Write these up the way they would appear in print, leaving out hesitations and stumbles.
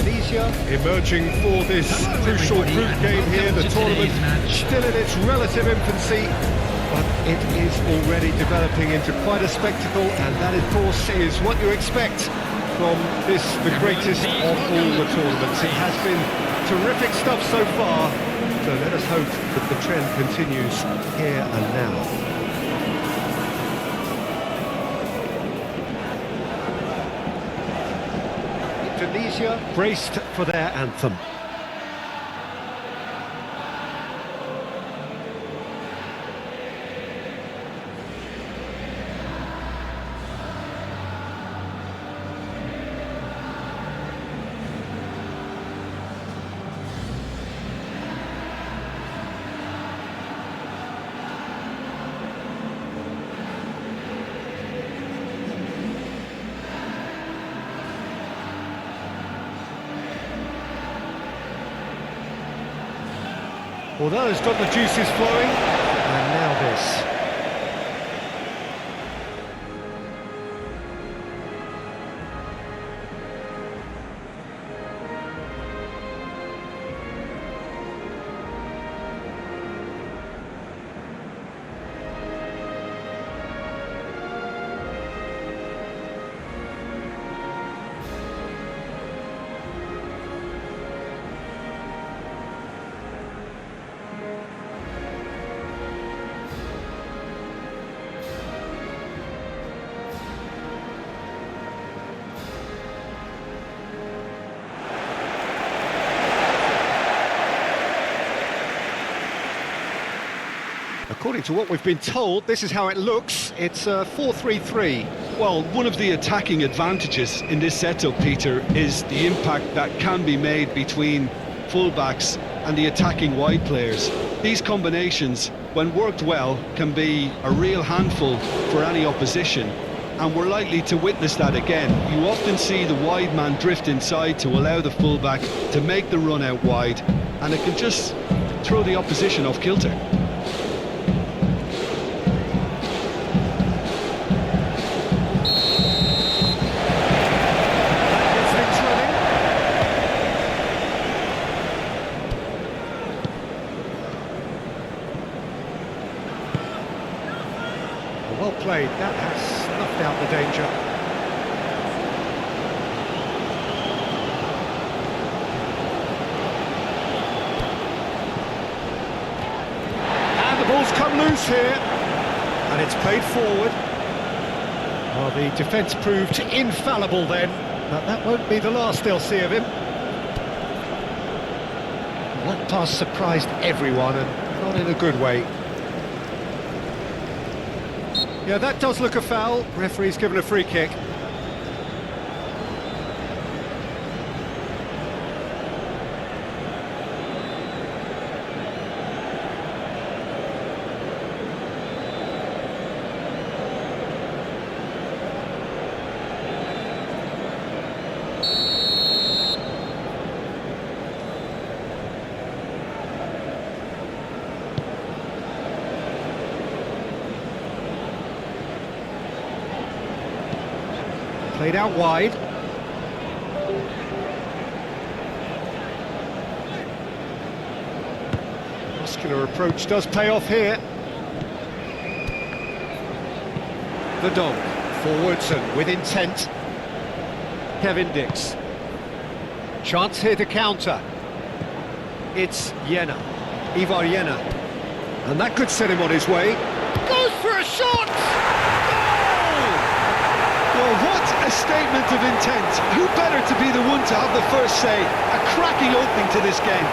Indonesia emerging for this crucial group game here. The tournament still in its relative infancy, but it is already developing into quite a spectacle, and that, of course, is what you expect from this, the greatest of all the tournaments. It has been terrific stuff so far, so let us hope that the trend continues here and now. Indonesia braced for their anthem. Well, those got the juices flowing, and now this. According to what we've been told, this is how it looks. It's 4-3-3. Well, one of the attacking advantages in this setup, Peter, is the impact that can be made between fullbacks and the attacking wide players. These combinations, when worked well, can be a real handful for any opposition, and we're likely to witness that again. You often see the wide man drift inside to allow the fullback to make the run out wide, and it can just throw the opposition off kilter. Well played, that has snuffed out the danger. And the ball's come loose here, and it's played forward. Well, the defence proved infallible then, but that won't be the last they'll see of him. That pass surprised everyone, and not in a good way. Yeah, that does look a foul. Referee's given a free kick. Played out wide. Muscular approach does pay off here. The dog, forwards and with intent. Kevin Dix. Chance here to counter. It's Jena, Ivar Jena. And that could set him on his way. Goes for a shot! Well, what a statement of intent. Who better to be the one to have the first say? A cracking opening to this game.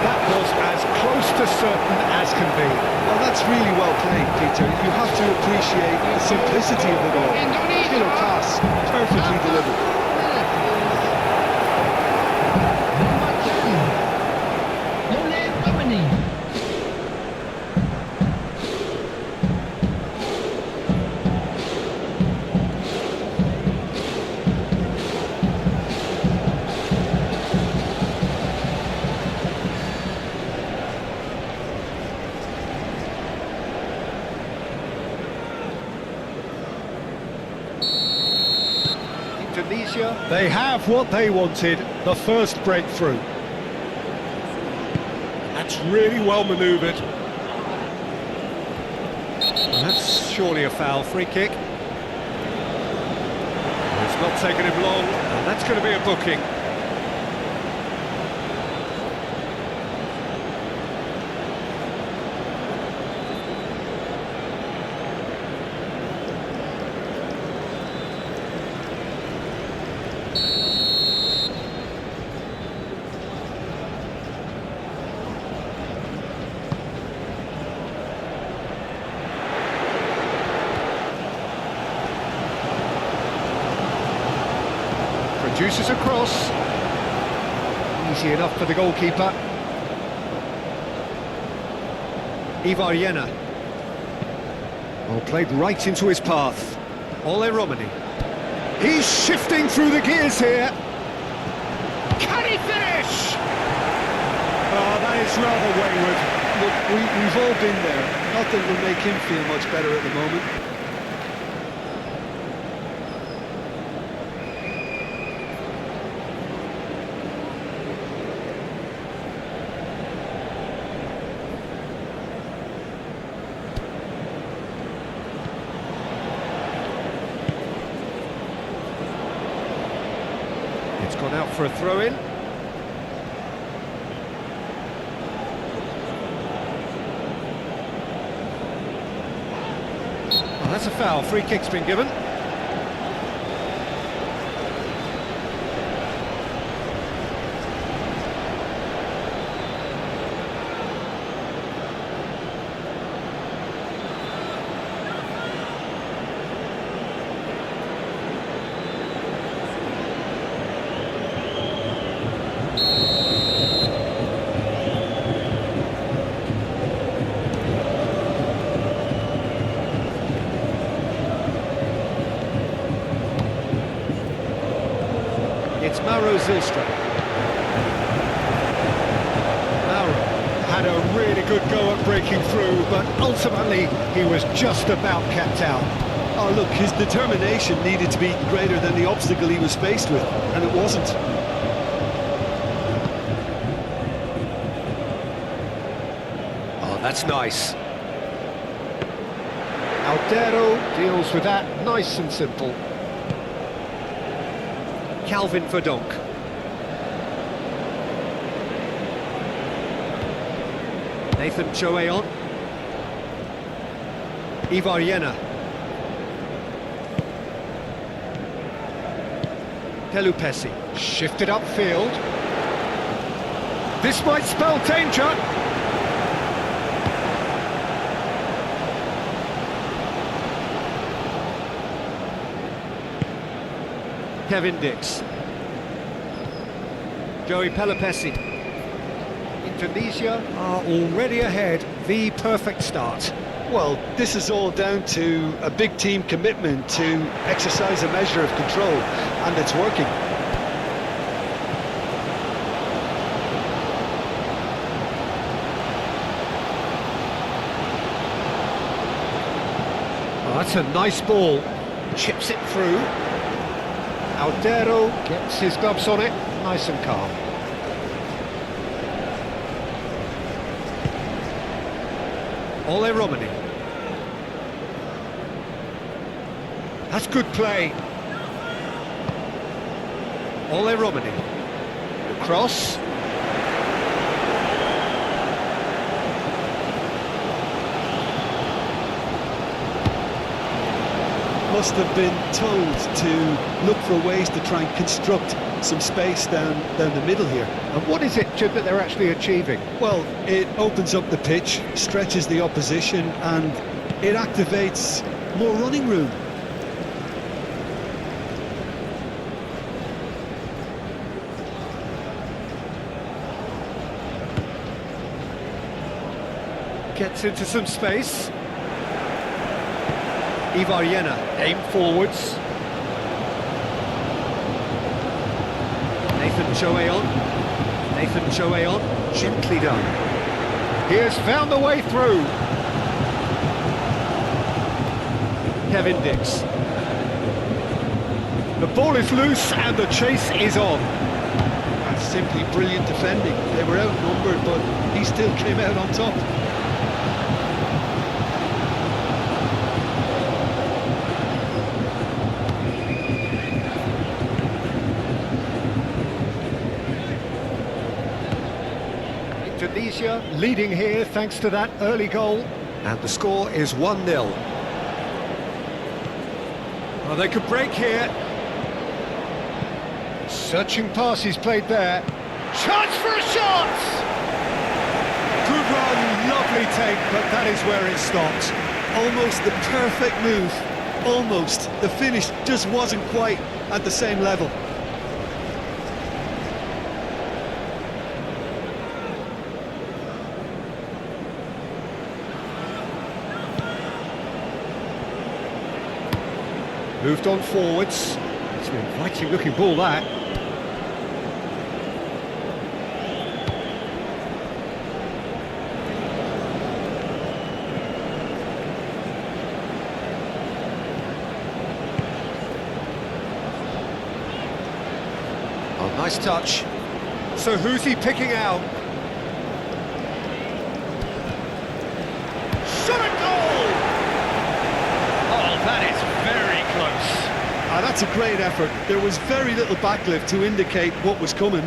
That was as close to certain as can be. Well, that's really well played, Peter. You have to appreciate the simplicity of it all. Killer pass, perfectly delivered. Indonesia, they have what they wanted, the first breakthrough. That's really well manoeuvred. And that's surely a foul, free kick. It's not taken him long, and that's going to be a booking. Produces a cross. Easy enough for the goalkeeper. Ivar. Well, played right into his path. Ole Romani. He's shifting through the gears here. Can he finish? Oh, that is rather wayward. Look, we've all been there. Nothing will make him feel much better at the moment. It's gone out for a throw-in. Well, that's a foul. Free kick's been given. It's Mauro Zilstra. Mauro had a really good go at breaking through, but ultimately he was just about kept out. Oh, look, his determination needed to be greater than the obstacle he was faced with, and it wasn't. Oh, that's nice. Aldero deals with that nice and simple. Calvin Verdonk. Nathan Choeon. Ivar. Pelupesi. Shifted upfield. This might spell danger. Kevin Dix. Joey Pelupesi. Indonesia are already ahead, the perfect start. Well, this is all down to a big team commitment to exercise a measure of control, and it's working. Oh, that's a nice ball. Chips it through. Aldero gets his gloves on it, nice and calm. Ole Romani. That's good play. Ole Romani. The cross. Must have been told to look for ways to try and construct some space down the middle here. And what is it, Chip, that they're actually achieving? Well, it opens up the pitch, stretches the opposition, and it activates more running room. Gets into some space. Ivar aim forwards. Nathan Choeon, gently done. He has found a way through. Kevin Dix. The ball is loose and the chase is on. That's simply brilliant defending. They were outnumbered, but he still came out on top. Indonesia leading here thanks to that early goal. And the score is 1-0. Well, they could break here. Searching pass is played there. Chance for a shot! Good run, lovely take, but that is where it stopped. Almost the perfect move. Almost. The finish just wasn't quite at the same level. Moved on forwards. It's an inviting looking ball, that. Oh, nice touch. So who's he picking out? Shot a goal! Oh, that is very close. That's a great effort. There was very little backlift to indicate what was coming.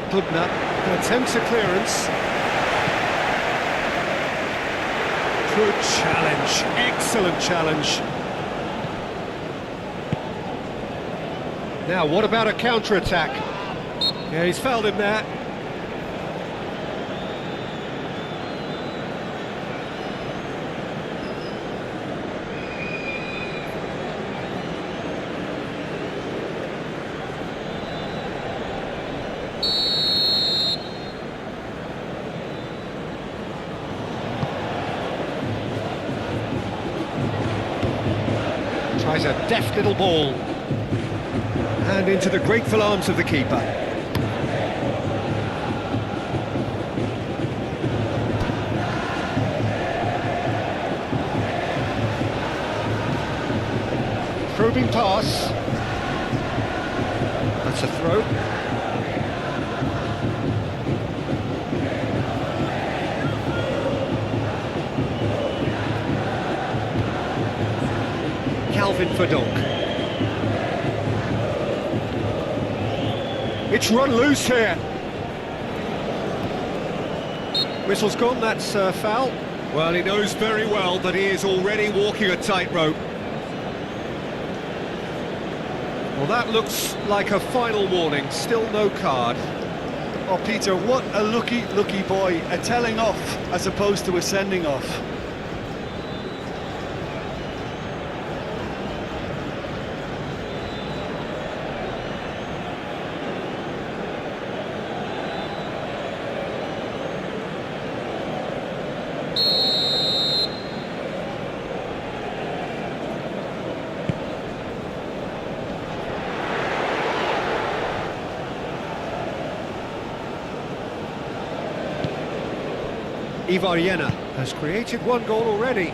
Pudna attempts a clearance. Good challenge, excellent challenge. Now, what about a counter-attack? Yeah, he's fouled him there. Tries a deft little ball. And into the grateful arms of the keeper. Probing pass. That's a throw. For Donk. It's run loose here. Whistle's gone, that's foul. Well, he knows very well that he is already walking a tightrope. Well, that looks like a final warning, still no card. Oh, Peter, what a lucky boy. A telling off as opposed to a sending off. Ivariena has created one goal already.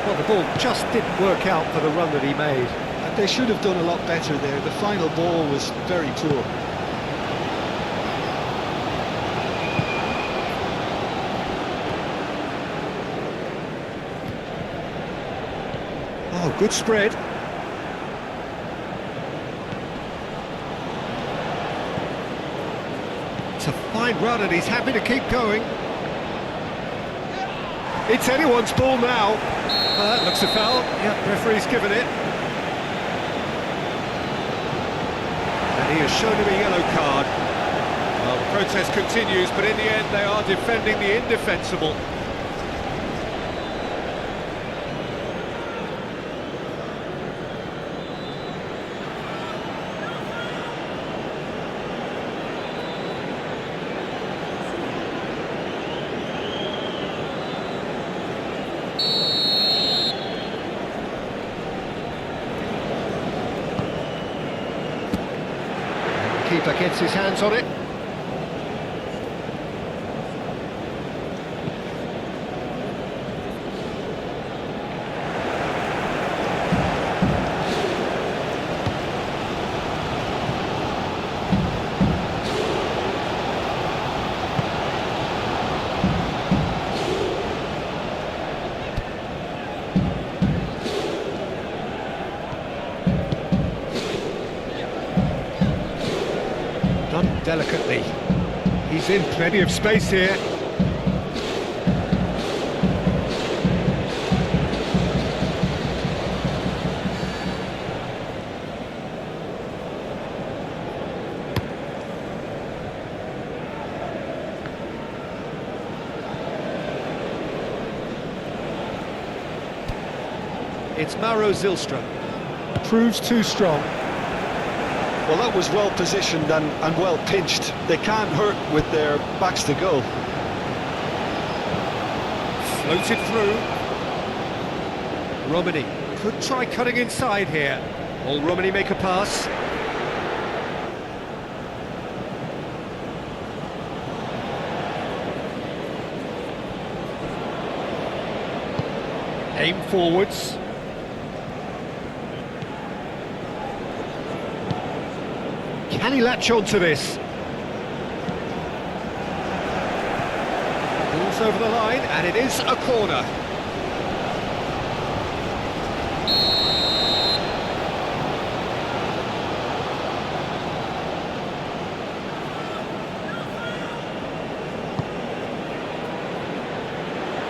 Well, the ball just didn't work out for the run that he made. They should have done a lot better there. The final ball was very poor. Oh, good spread. It's a fine run and he's happy to keep going. It's anyone's ball now. That looks a foul. Yeah, referee's given it. And he has shown him a yellow card. Well, the protest continues, but in the end they are defending the indefensible. Garuda gets his hands on it. Done delicately. He's in plenty of space here. It's Mauro Zylstra. Proves too strong. Well, that was well positioned and well pinched. They can't hurt with their backs to goal. Floated through. Romani could try cutting inside here. Will Romani make a pass? Aim forwards. Can he latch on to this? Ball's over the line, and it is a corner.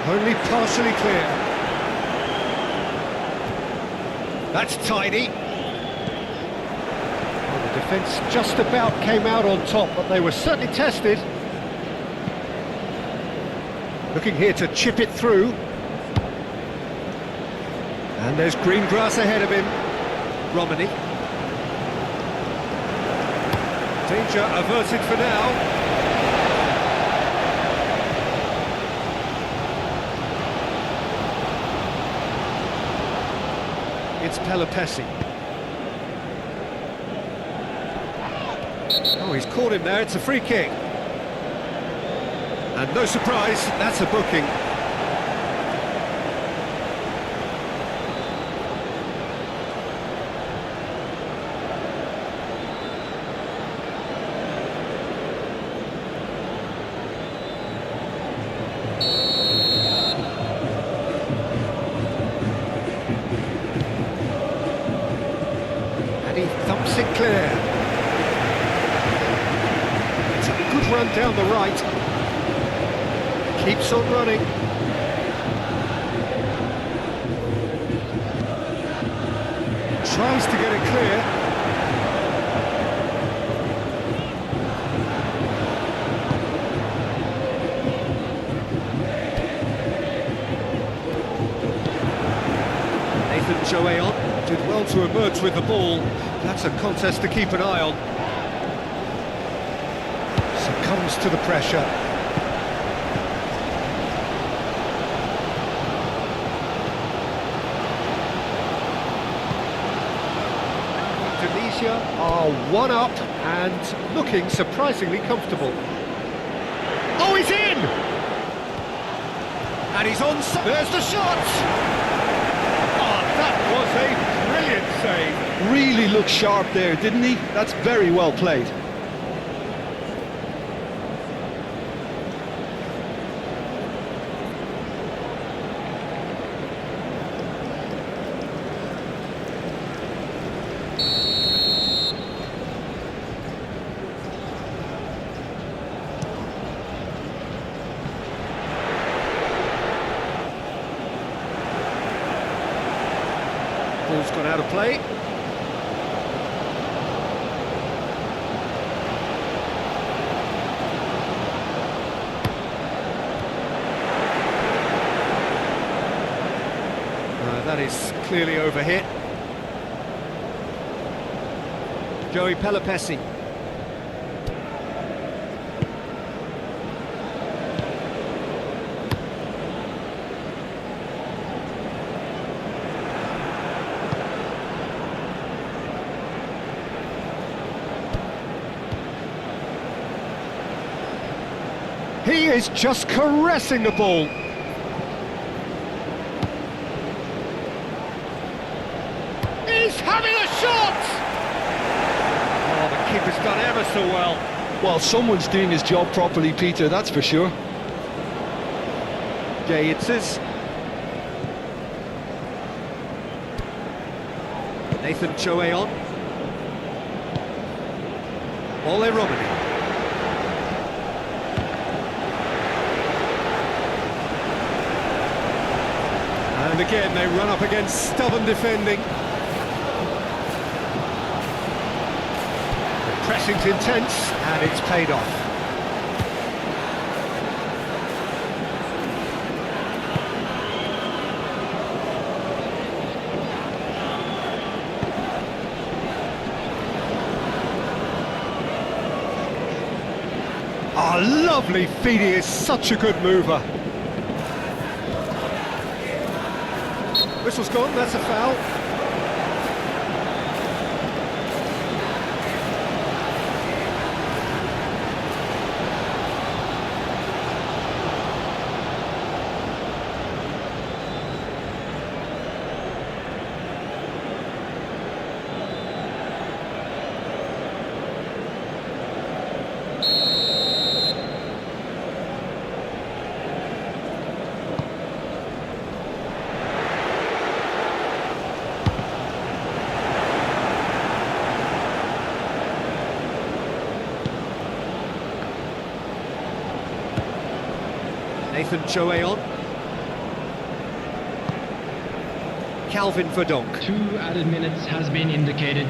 Only partially clear. That's tidy. Defence just about came out on top, but they were certainly tested. Looking here to chip it through. And there's green grass ahead of him. Romani. Danger averted for now. It's Pelopessi. Oh, he's caught him there, it's a free kick. And no surprise, that's a booking. And he thumps it clear. Good run down the right. Keeps on running. Tries to get it clear. Nathan Joaon did well to emerge with the ball. That's a contest to keep an eye on. Succumbs to the pressure. Indonesia are one up and looking surprisingly comfortable. Oh, he's in! And he's on. There's the shot! Oh, that was a brilliant save. Really looked sharp there, didn't he? That's very well played. Ball's gone out of play. That is clearly overhit. Joey Pelopessi. He is just caressing the ball. He's having a shot! Oh, the keeper's done ever so well. Well, someone's doing his job properly, Peter, that's for sure. It's Nathan Choeon. Ole Romani. And again, they run up against stubborn defending. The pressing's intense, and it's paid off. Oh, lovely feed, he is such a good mover. Whistle's gone, that's a foul. Nathan Choeon. Calvin Verdonk. 2 added minutes has been indicated.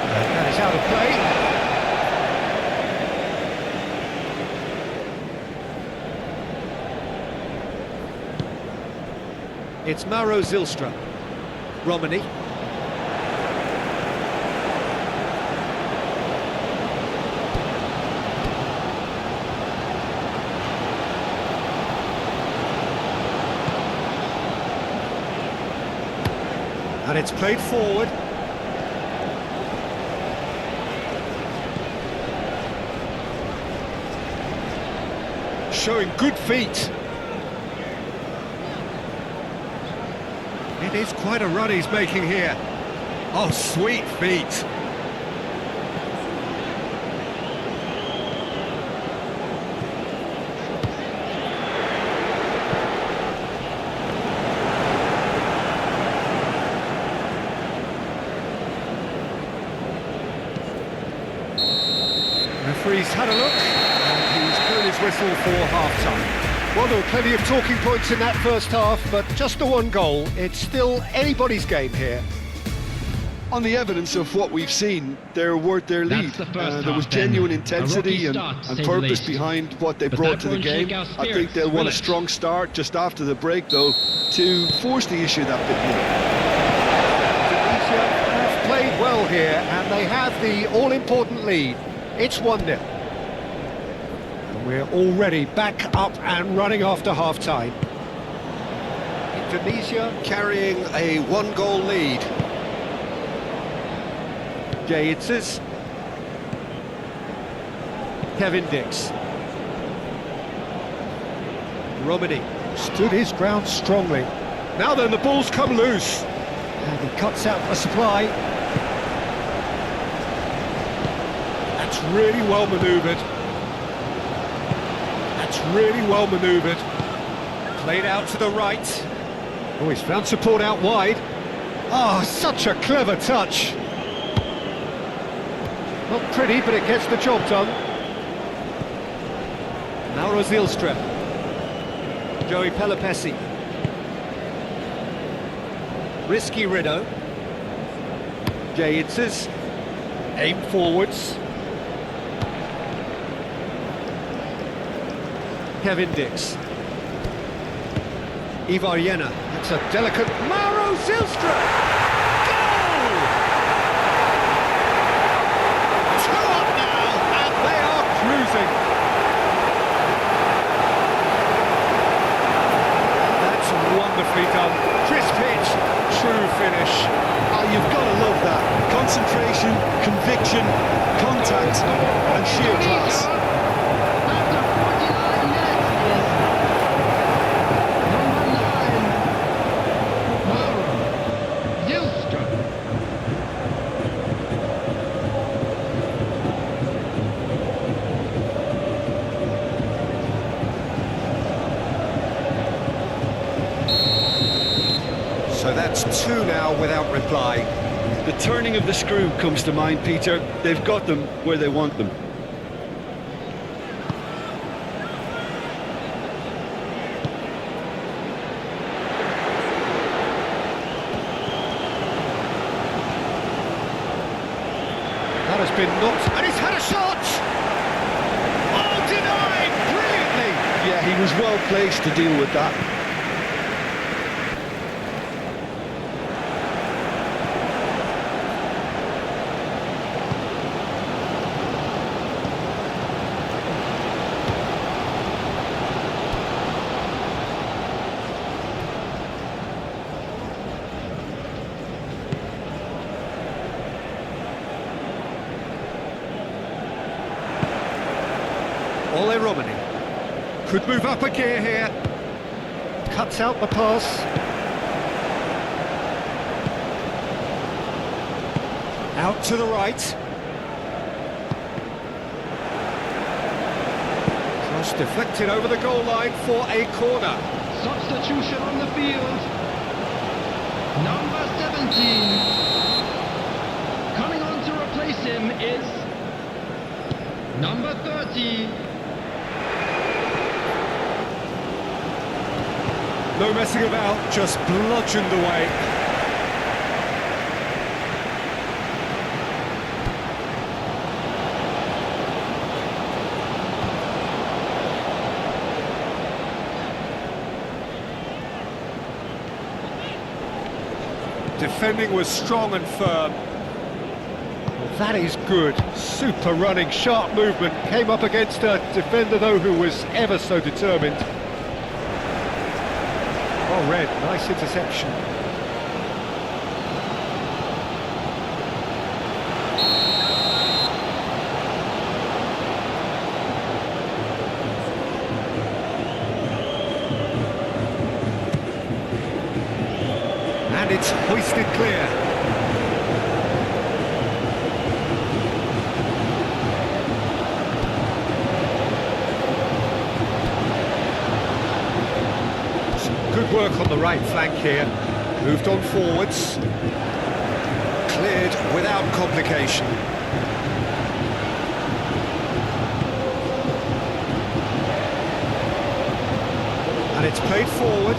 That is out of play. It's Mauro Zylstra. Romani. And it's played forward. Showing good feet. It is quite a run he's making here. Oh, sweet feet. Referee's had a look, and he's blown his whistle for half-time. Well, there were plenty of talking points in that first half, but just the one goal. It's still anybody's game here. On the evidence of what we've seen, they're worth their lead. There was genuine intensity and purpose behind what they brought to the game. I think they'll want a strong start just after the break, though, to force the issue that bit more. Indonesia have played well here, and they have the all-important lead. It's 1-0. And we're already back up and running after half-time. Indonesia carrying a one-goal lead. It's Kevin Dix. Romani stood his ground strongly. Now then, the ball's come loose. And he cuts out a supply. That's really well manoeuvred. That's really well manoeuvred. Played out to the right. Oh, he's found support out wide. Oh, such a clever touch. Not pretty, but it gets the job done. Mauro Zylstra. Joey Pelopessi. Risky Rido. It's aim forwards. Kevin Dix. Ivar Jenner. That's a delicate Mauro Zylstra. That's wonderfully done. Crisp hit, true finish. Oh, you've got to love that. Concentration, conviction, contact, and sheer class. It's 2 now without reply. The turning of the screw comes to mind, Peter. They've got them where they want them. That has been knocked, and he's had a shot! Oh, denied! Brilliantly! Yeah, he was well placed to deal with that. Ole Romani could move up a gear here. Cuts out the pass. Out to the right. Cross deflected over the goal line for a corner. Substitution on the field. Number 17. Coming on to replace him is number 30. No messing about, just bludgeoned away. Defending was strong and firm. Well, that is good. Super running, sharp movement. Came up against a defender, though, who was ever so determined. Oh, Red, nice interception. And it's hoisted clear. Good work on the right flank here. Moved on forwards. Cleared without complication. And it's played forward.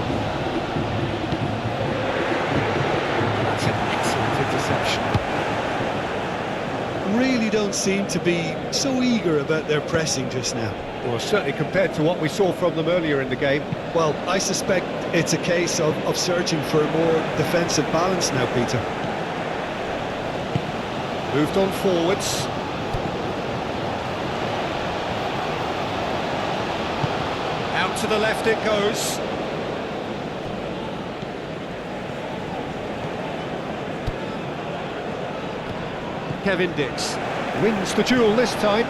That's an excellent interception. Really don't seem to be so eager about their pressing just now. Well, certainly compared to what we saw from them earlier in the game. Well, I suspect it's a case of searching for a more defensive balance now, Peter. Moved on forwards. Out to the left it goes. Kevin Dix wins the duel this time.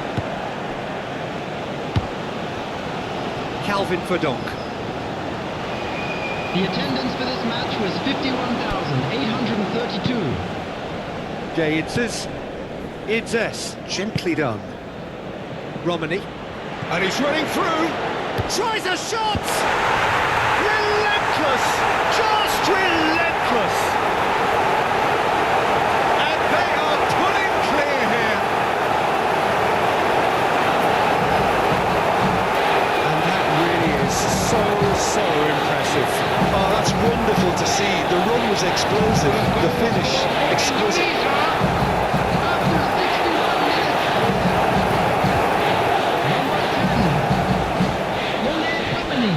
Calvin Verdonk. The attendance for this match was 51,832. Jay Idzes, gently done. Romani, and he's running through, tries a shot! Relentless, just relentless! And they are pulling clear here. And that really is so impressive. Oh, that's wonderful to see. The run was explosive, the finish exquisite. After 61 minutes, number 10, Ole Romani.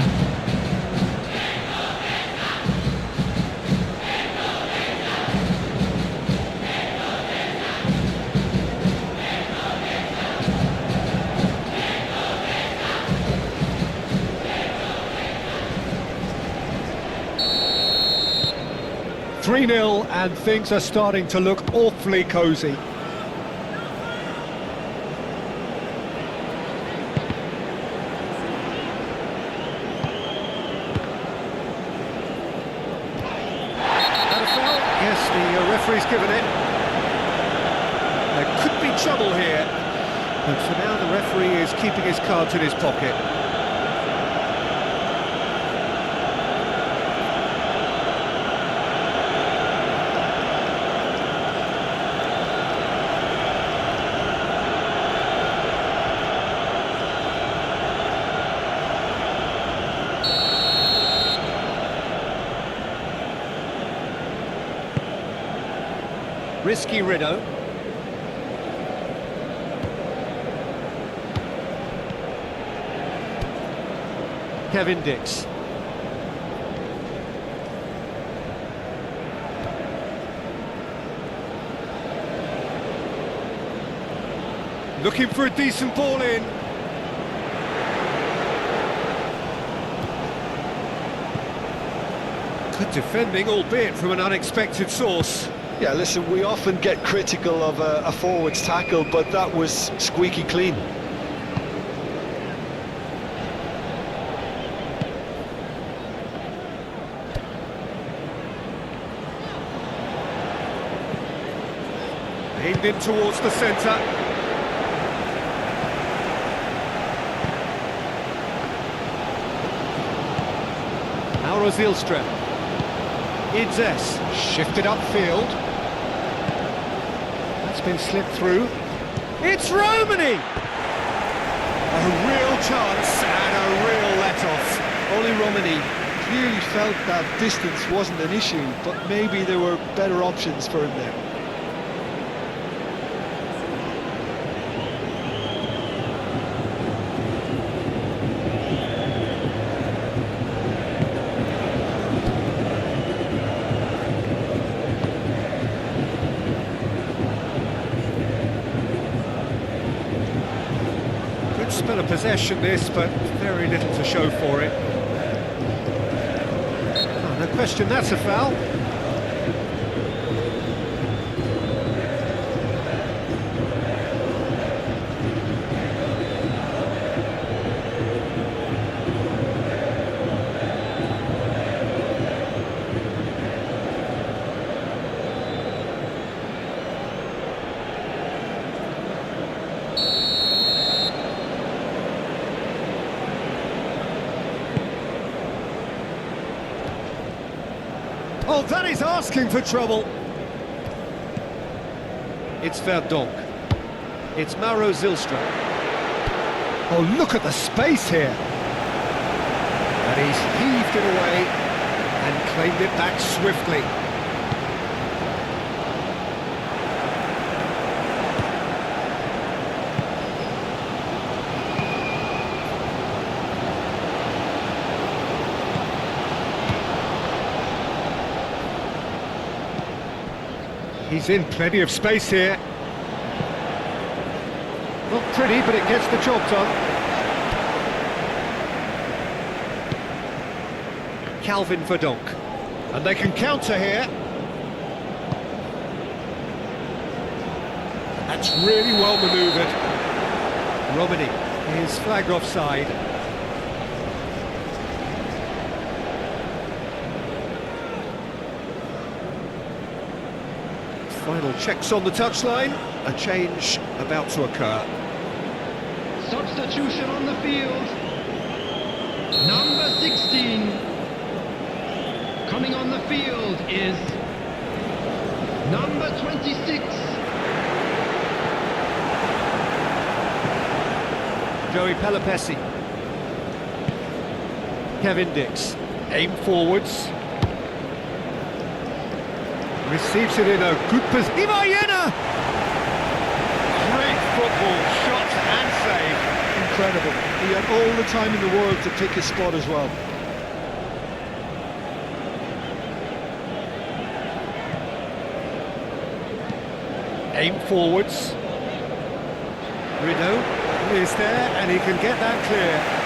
Three 3-0 and things are starting to look awfully cosy. Yes, the referee's given it. There could be trouble here, but for now the referee is keeping his cards in his pocket. Risky Rido. Kevin Dix. Looking for a decent ball in. Good defending, albeit from an unexpected source. Yeah, listen, we often get critical of a forward's tackle, but that was squeaky clean. Aimed in towards the centre. Mauro Zilstra. Idzes, shifted upfield. That's been slipped through. It's Romani! A real chance and a real let-off. Oli Romani clearly felt that distance wasn't an issue, but maybe there were better options for him there. Spell of possession this, but very little to show for it. Oh, no question, that's a foul. Oh, that is asking for trouble. It's Verdonk. It's Mauro Zilstra. Oh, look at the space here. And he's heaved it away and claimed it back swiftly. He's in plenty of space here. Not pretty, but it gets the job done. Calvin Verdonk. And they can counter here. That's really well manoeuvred. Romani is flagged offside. Final checks on the touchline. A change about to occur. Substitution on the field. Number 16. Coming on the field is number 26. Joey Pelopessi. Kevin Dix. Aim forwards. Receives it in a good position. Imayena! Great football, shot and save. Incredible. He had all the time in the world to pick his spot as well. Aim forwards. Rido is there and he can get that clear.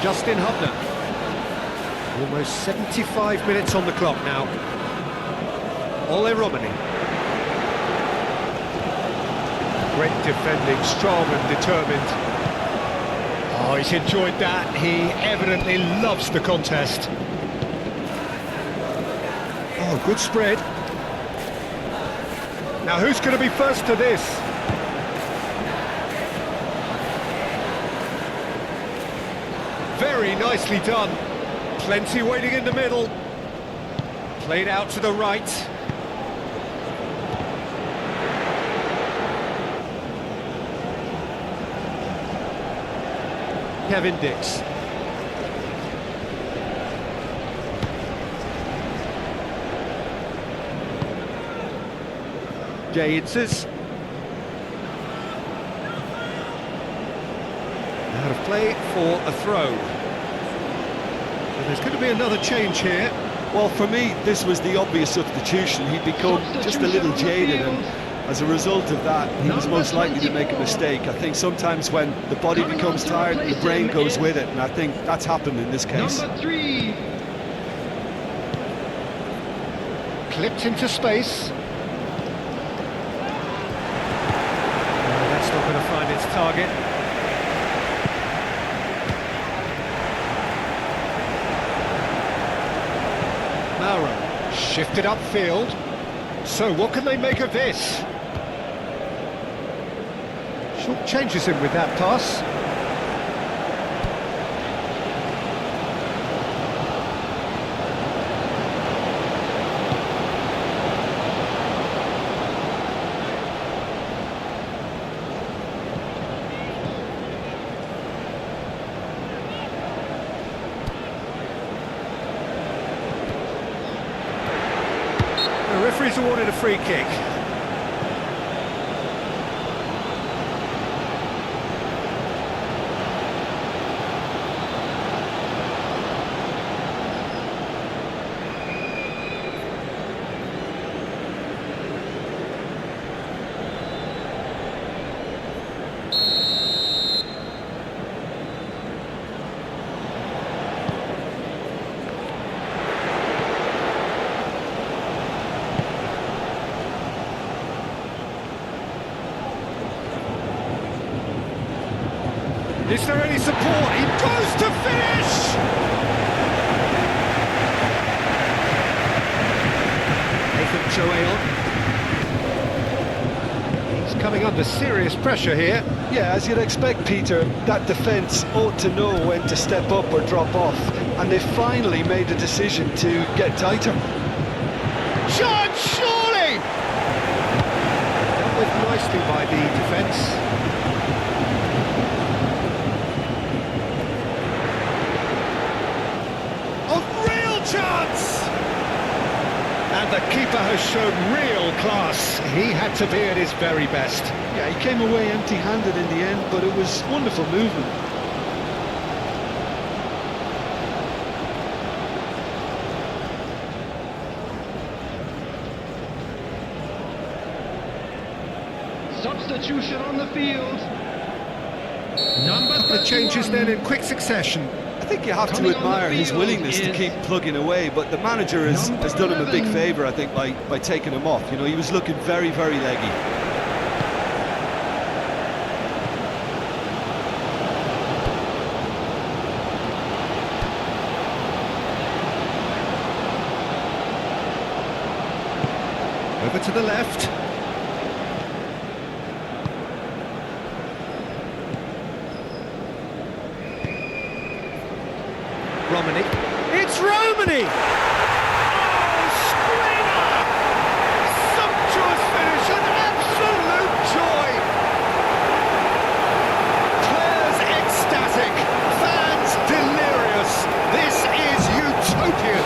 Justin Hubner. Almost 75 minutes on the clock now. Ole Romani. Great defending, strong and determined. Oh, he's enjoyed that. He evidently loves the contest. Oh, good spread. Now who's going to be first to this? Very nicely done. Plenty waiting in the middle. Played out to the right. Kevin Dix. Jaitzes. Out of play for a throw. So there's going to be another change here. Well, for me, this was the obvious substitution. He'd become just a little jaded, and as a result of that, he was most likely to make a mistake. I think sometimes when the body becomes tired, the brain goes with it, and I think that's happened in this case. Number 3. Clipped into space. That's not going to find its target. Mauro, shifted upfield. So what can they make of this? Short changes him with that pass. The referee's awarded a free kick. Is there any support? He goes to finish! Nathan Joel. He's coming under serious pressure here. Yeah, as you'd expect, Peter, that defence ought to know when to step up or drop off, and they finally made the decision to get tighter. Shot, surely! Dealt with nicely by the defence. Chance! And the keeper has shown real class. He had to be at his very best. Yeah, he came away empty-handed in the end, but it was wonderful movement. Substitution on the field. Number 31. The changes then in quick succession. I think you have to admire his willingness to keep plugging away, but the manager has done him a big favour, I think, by taking him off. You know, he was looking very, very leggy. Over to the left. Romani. It's Romani! Oh, screamer! Sumptuous finish, an absolute joy! Players ecstatic, fans delirious. This is utopian!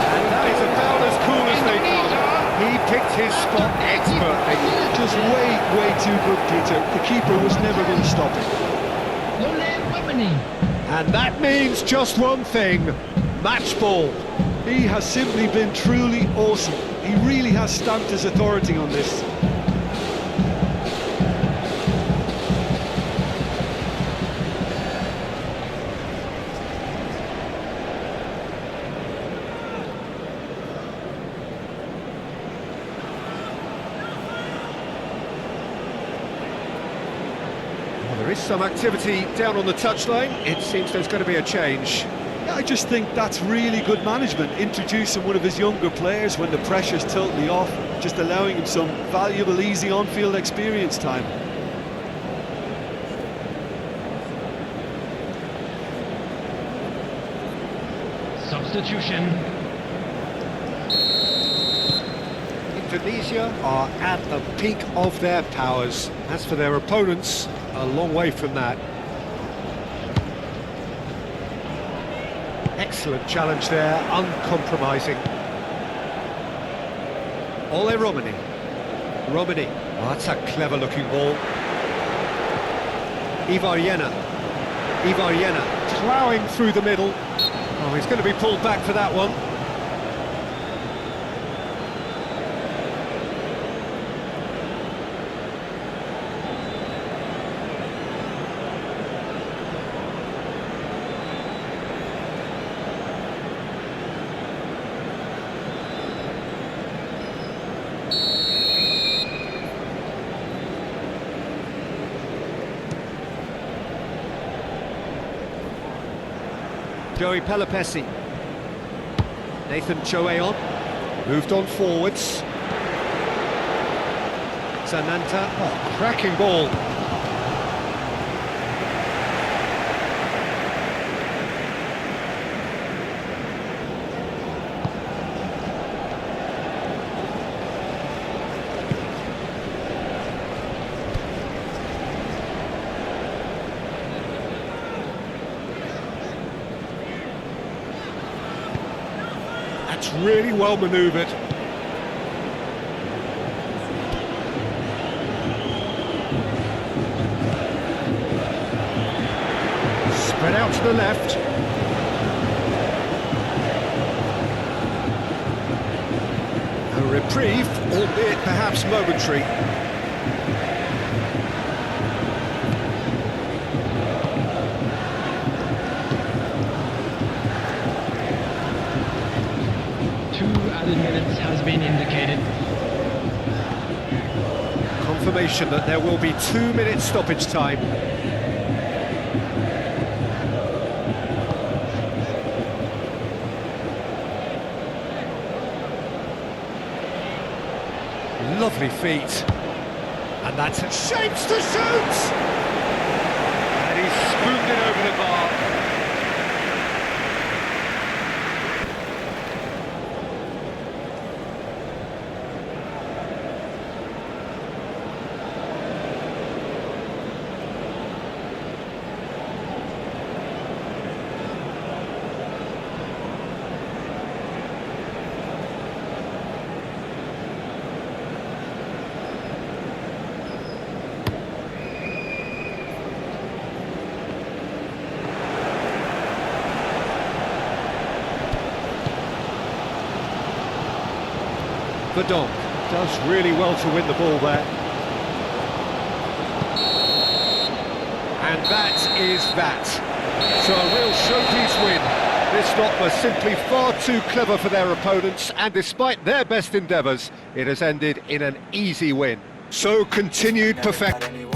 And that is about as cool as they come. He picked his spot expertly. Just way, way too good, Peter. The keeper was never going to stop it. And that means just one thing, match ball. He has simply been truly awesome. He really has stamped his authority on this. There is some activity down on the touchline. It seems there's going to be a change. Yeah, I just think that's really good management, introducing one of his younger players when the pressure's totally off, just allowing him some valuable, easy on-field experience time. Substitution. Indonesia are at the peak of their powers. As for their opponents, a long way from that. Excellent challenge there, uncompromising. Ole Romani. Romani. Oh, that's a clever-looking ball. Ivar Jena ploughing through the middle. Oh, he's going to be pulled back for that one. Joey Pelopessi. Nathan Choeon moved on forwards. Zananta, oh, cracking ball. That's really well manoeuvred. Spread out to the left. A reprieve, albeit perhaps momentary. Minutes has been indicated. Confirmation that there will be 2 minutes stoppage time. Lovely feet. And that's it. Shapes to shoot! And he's spooned it over the bar. Verdonk does really well to win the ball there. And that is that. So a real showpiece win. This lot were simply far too clever for their opponents, and despite their best endeavours, it has ended in an easy win. So continued perfection.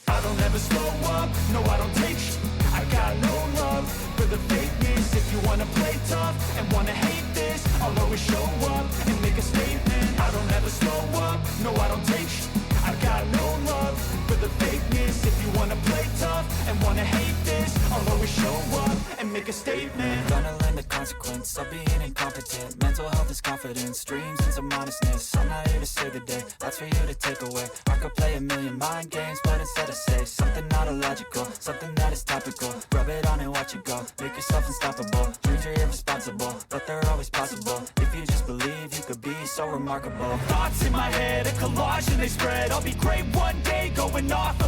I don't ever slow up, no I don't take sh**. I got no love for the fakeness. If you wanna play tough and wanna hate this, I'll always show up and make a statement. I don't ever slow up, no I don't take sh**. I got no love for the fakeness. If you wanna play tough and wanna hate this, I'll always show up and make a statement. Gonna learn the consequence of being incompetent. Mental health is confidence, dreams and some honestness. I'm not here to save the day, that's for you to take away. I could play a million mind games, but instead I say something not illogical, something that is topical. Rub it on and watch it go, make yourself unstoppable. Dreams are irresponsible, but they're always possible. If you just believe, you could be so remarkable. Thoughts in my head, a collage and they spread. I'll be great one day, going off of my